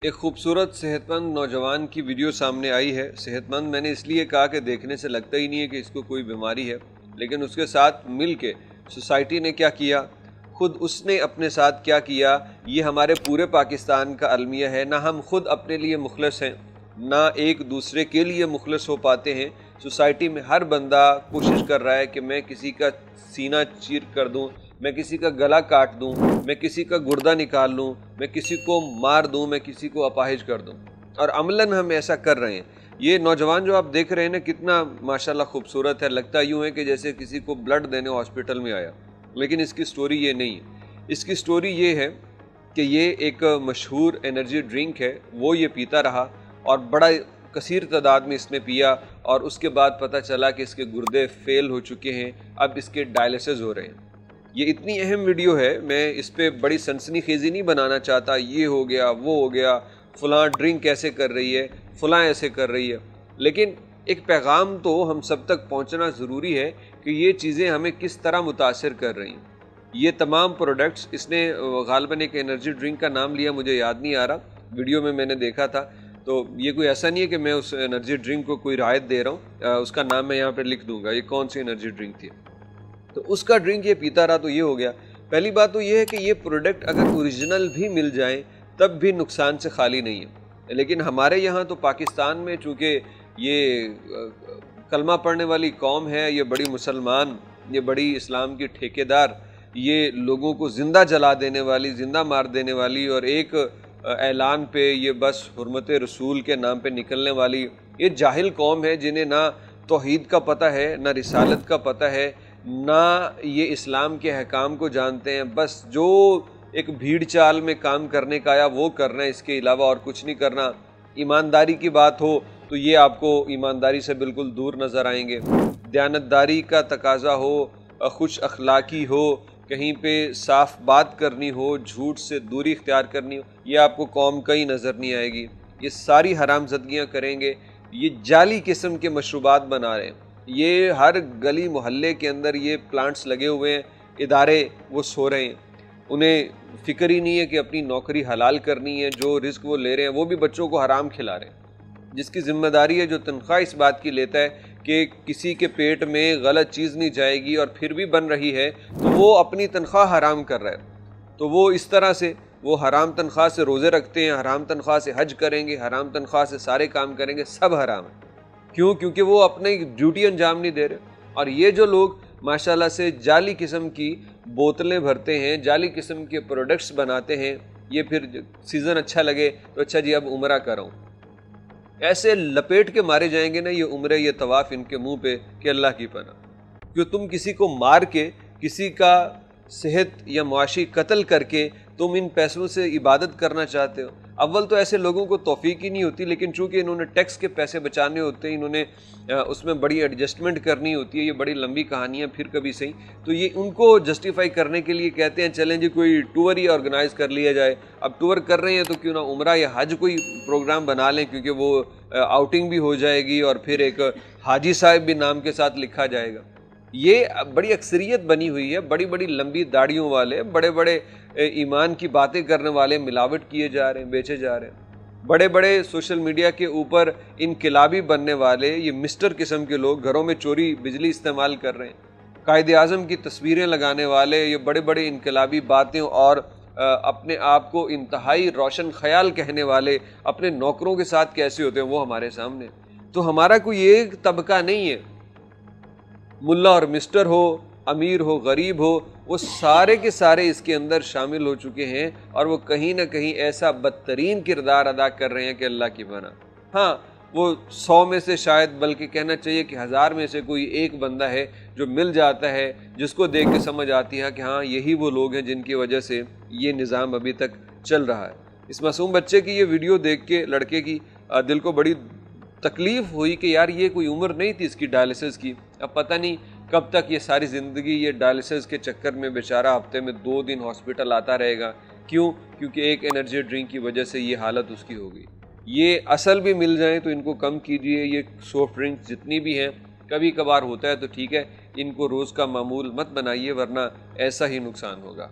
ایک خوبصورت صحت مند نوجوان کی ویڈیو سامنے آئی ہے۔ صحت مند میں نے اس لیے کہا کہ دیکھنے سے لگتا ہی نہیں ہے کہ اس کو کوئی بیماری ہے، لیکن اس کے ساتھ مل کے سوسائٹی نے کیا کیا، خود اس نے اپنے ساتھ کیا کیا، یہ ہمارے پورے پاکستان کا المیہ ہے۔ نہ ہم خود اپنے لیے مخلص ہیں، نہ ایک دوسرے کے لیے مخلص ہو پاتے ہیں۔ سوسائٹی میں ہر بندہ کوشش کر رہا ہے کہ میں کسی کا سینہ چیر کر دوں، میں کسی کا گلا کاٹ دوں، میں کسی کا گردہ نکال لوں، میں کسی کو مار دوں، میں کسی کو اپاہج کر دوں، اور عملاً ہم ایسا کر رہے ہیں۔ یہ نوجوان جو آپ دیکھ رہے ہیں نا، کتنا ماشاءاللہ خوبصورت ہے، لگتا یوں ہے کہ جیسے کسی کو بلڈ دینے ہاسپٹل میں آیا، لیکن اس کی سٹوری یہ نہیں ہے۔ اس کی سٹوری یہ ہے کہ یہ ایک مشہور انرجی ڈرنک ہے، وہ یہ پیتا رہا اور بڑا کثیر تعداد میں اس نے پیا، اور اس کے بعد پتہ چلا کہ اس کے گردے فیل ہو چکے ہیں، اب اس کے ڈائلسز ہو رہے ہیں۔ یہ اتنی اہم ویڈیو ہے، میں اس پہ بڑی سنسنی خیزی نہیں بنانا چاہتا، یہ ہو گیا وہ ہو گیا، فلاں ڈرنک ایسے کر رہی ہے، فلاں ایسے کر رہی ہے، لیکن ایک پیغام تو ہم سب تک پہنچنا ضروری ہے کہ یہ چیزیں ہمیں کس طرح متاثر کر رہی ہیں۔ یہ تمام پروڈکٹس، اس نے غالباً ایک انرجی ڈرنک کا نام لیا، مجھے یاد نہیں آ رہا، ویڈیو میں نے دیکھا تھا، تو یہ کوئی ایسا نہیں ہے کہ میں اس انرجی ڈرنک کو کوئی رعایت دے رہا ہوں، اس کا نام میں یہاں پہ لکھ دوں گا یہ کون سی انرجی ڈرنک تھی۔ تو اس کا ڈرنک یہ پیتا رہا تو یہ ہو گیا۔ پہلی بات تو یہ ہے کہ یہ پروڈکٹ اگر اوریجنل بھی مل جائیں تب بھی نقصان سے خالی نہیں ہے، لیکن ہمارے یہاں تو پاکستان میں چونکہ یہ کلمہ پڑھنے والی قوم ہے، یہ بڑی مسلمان، یہ بڑی اسلام کی ٹھیکیدار، یہ لوگوں کو زندہ جلا دینے والی، زندہ مار دینے والی، اور ایک اعلان پہ یہ بس حرمت رسول کے نام پہ نکلنے والی یہ جاہل قوم ہے، جنہیں نہ توحید کا پتہ ہے، نہ رسالت کا پتہ ہے، نہ یہ اسلام کے احکام کو جانتے ہیں، بس جو ایک بھیڑ چال میں کام کرنے کا آیا وہ کرنا ہے، اس کے علاوہ اور کچھ نہیں کرنا۔ ایمانداری کی بات ہو تو یہ آپ کو ایمانداری سے بالکل دور نظر آئیں گے، دیانتداری کا تقاضا ہو، خوش اخلاقی ہو، کہیں پہ صاف بات کرنی ہو، جھوٹ سے دوری اختیار کرنی ہو، یہ آپ کو قوم کہیں نظر نہیں آئے گی۔ یہ ساری حرام زدگیاں کریں گے، یہ جعلی قسم کے مشروبات بنا رہے ہیں، یہ ہر گلی محلے کے اندر یہ پلانٹس لگے ہوئے ہیں، ادارے وہ سو رہے ہیں، انہیں فکر ہی نہیں ہے کہ اپنی نوکری حلال کرنی ہے، جو رزق وہ لے رہے ہیں وہ بھی بچوں کو حرام کھلا رہے ہیں۔ جس کی ذمہ داری ہے، جو تنخواہ اس بات کی لیتا ہے کہ کسی کے پیٹ میں غلط چیز نہیں جائے گی اور پھر بھی بن رہی ہے، تو وہ اپنی تنخواہ حرام کر رہا ہے۔ تو وہ اس طرح سے وہ حرام تنخواہ سے روزے رکھتے ہیں، حرام تنخواہ سے حج کریں گے، حرام تنخواہ سے سارے کام کریں گے، سب حرام ہے۔ کیوں؟ کیونکہ وہ اپنی ڈیوٹی انجام نہیں دے رہے۔ اور یہ جو لوگ ماشاءاللہ سے جعلی قسم کی بوتلیں بھرتے ہیں، جعلی قسم کے پروڈکٹس بناتے ہیں، یہ پھر سیزن اچھا لگے تو اچھا جی اب عمرہ کراؤں، ایسے لپیٹ کے مارے جائیں گے نا یہ عمرے، یہ طواف ان کے منہ پہ کہ اللہ کی پناہ۔ کہ تم کسی کو مار کے، کسی کا صحت یا معاشی قتل کر کے تم ان پیسوں سے عبادت کرنا چاہتے ہو۔ اول تو ایسے لوگوں کو توفیق ہی نہیں ہوتی، لیکن چونکہ انہوں نے ٹیکس کے پیسے بچانے ہوتے ہیں، انہوں نے اس میں بڑی ایڈجسٹمنٹ کرنی ہوتی ہے، یہ بڑی لمبی کہانی ہے پھر کبھی صحیح، تو یہ ان کو جسٹیفائی کرنے کے لیے کہتے ہیں چلیں جی کوئی ٹور ہی آرگنائز کر لیا جائے۔ اب ٹور کر رہے ہیں تو کیوں نہ عمرہ یا حج کوئی پروگرام بنا لیں، کیونکہ وہ آؤٹنگ بھی ہو جائے گی اور پھر ایک حاجی صاحب بھی نام کے ساتھ لکھا جائے گا۔ یہ بڑی اکثریت بنی ہوئی ہے، بڑی بڑی لمبی داڑھیوں والے، بڑے بڑے ایمان کی باتیں کرنے والے ملاوٹ کیے جا رہے ہیں، بیچے جا رہے ہیں، بڑے بڑے سوشل میڈیا کے اوپر انقلابی بننے والے یہ مسٹر قسم کے لوگ گھروں میں چوری بجلی استعمال کر رہے ہیں، قائد اعظم کی تصویریں لگانے والے یہ بڑے بڑے انقلابی باتیں اور اپنے آپ کو انتہائی روشن خیال کہنے والے اپنے نوکروں کے ساتھ کیسے ہوتے ہیں وہ ہمارے سامنے۔ تو ہمارا کوئی ایک طبقہ نہیں ہے، ملا اور مسٹر ہو، امیر ہو، غریب ہو، وہ سارے کے سارے اس کے اندر شامل ہو چکے ہیں، اور وہ کہیں نہ کہیں ایسا بدترین کردار ادا کر رہے ہیں کہ اللہ کی پناہ۔ ہاں، وہ 100 میں سے شاید، بلکہ کہنا چاہیے کہ 1000 میں سے کوئی ایک بندہ ہے جو مل جاتا ہے، جس کو دیکھ کے سمجھ آتی ہے کہ ہاں یہی وہ لوگ ہیں جن کی وجہ سے یہ نظام ابھی تک چل رہا ہے۔ اس معصوم بچے کی یہ ویڈیو دیکھ کے، لڑکے کی، دل کو بڑی تکلیف ہوئی کہ یار یہ کوئی عمر نہیں تھی اس کی ڈائلسس کی، اب پتہ نہیں کب تک یہ ساری زندگی یہ ڈائلسس کے چکر میں بیچارہ ہفتے میں 2 دن ہاسپٹل آتا رہے گا۔ کیوں؟ کیونکہ ایک انرجی ڈرنک کی وجہ سے یہ حالت اس کی ہو گئی۔ یہ اصل بھی مل جائیں تو ان کو کم کیجئے، یہ سافٹ ڈرنک جتنی بھی ہیں، کبھی کبھار ہوتا ہے تو ٹھیک ہے، ان کو روز کا معمول مت بنائیے، ورنہ ایسا ہی نقصان ہوگا۔